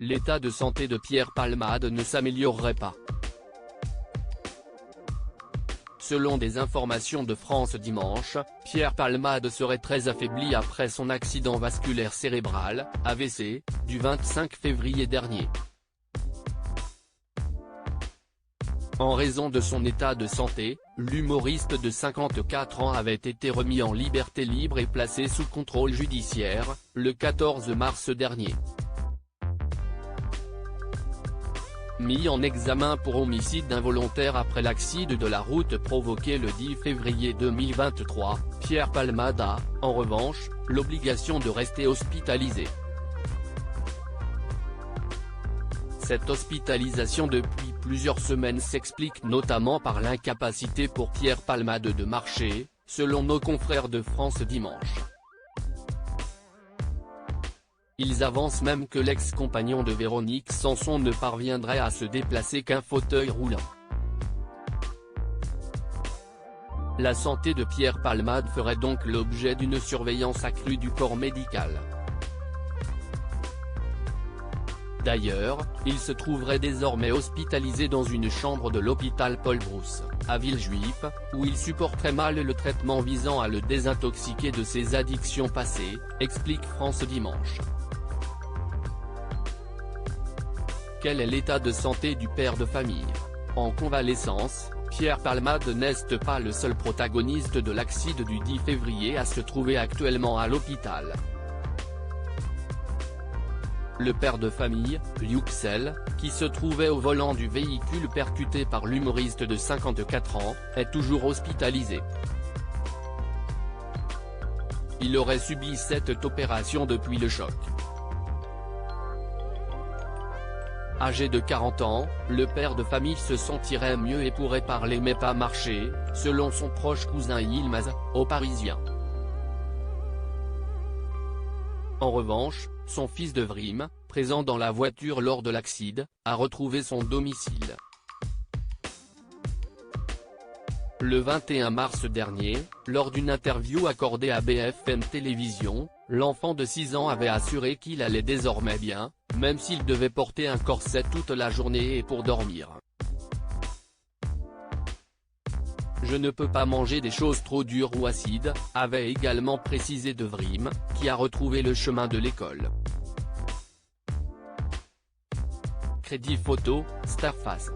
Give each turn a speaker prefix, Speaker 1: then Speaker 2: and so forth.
Speaker 1: l'état de santé de Pierre Palmade ne s'améliorerait pas. Selon des informations de France Dimanche, Pierre Palmade serait très affaibli après son accident vasculaire cérébral, AVC, du 25 février dernier. En raison de son état de santé, l'humoriste de 54 ans avait été remis en liberté libre et placé sous contrôle judiciaire, le 14 mars dernier. Mis en examen pour homicide involontaire après l'accident de la route provoqué le 10 février 2023, Pierre Palmade a, en revanche, l'obligation de rester hospitalisé. Cette hospitalisation depuis plusieurs semaines s'explique notamment par l'incapacité pour Pierre Palmade de marcher, selon nos confrères de France Dimanche. Ils avancent même que l'ex-compagnon de Véronique Sanson ne parviendrait à se déplacer qu'un fauteuil roulant. La santé de Pierre Palmade ferait donc l'objet d'une surveillance accrue du corps médical. D'ailleurs, il se trouverait désormais hospitalisé dans une chambre de l'hôpital Paul Brousse, à Villejuif, où il supporterait mal le traitement visant à le désintoxiquer de ses addictions passées, explique France Dimanche. Quel est l'état de santé du père de famille? En convalescence, Pierre Palmade n'est pas le seul protagoniste de l'accident du 10 février à se trouver actuellement à l'hôpital. Le père de famille, Yuxel, qui se trouvait au volant du véhicule percuté par l'humoriste de 54 ans, est toujours hospitalisé. Il aurait subi cette opération depuis le choc. Âgé de 40 ans, le père de famille se sentirait mieux et pourrait parler mais pas marcher, selon son proche cousin Yilmaz, au Parisien. En revanche, son fils de Vrim, présent dans la voiture lors de l'accident, a retrouvé son domicile. Le 21 mars dernier, lors d'une interview accordée à BFM Télévision, l'enfant de 6 ans avait assuré qu'il allait désormais bien, même s'il devait porter un corset toute la journée et pour dormir. Je ne peux pas manger des choses trop dures ou acides, avait également précisé de Vrim, qui a retrouvé le chemin de l'école. Crédit photo, Starface.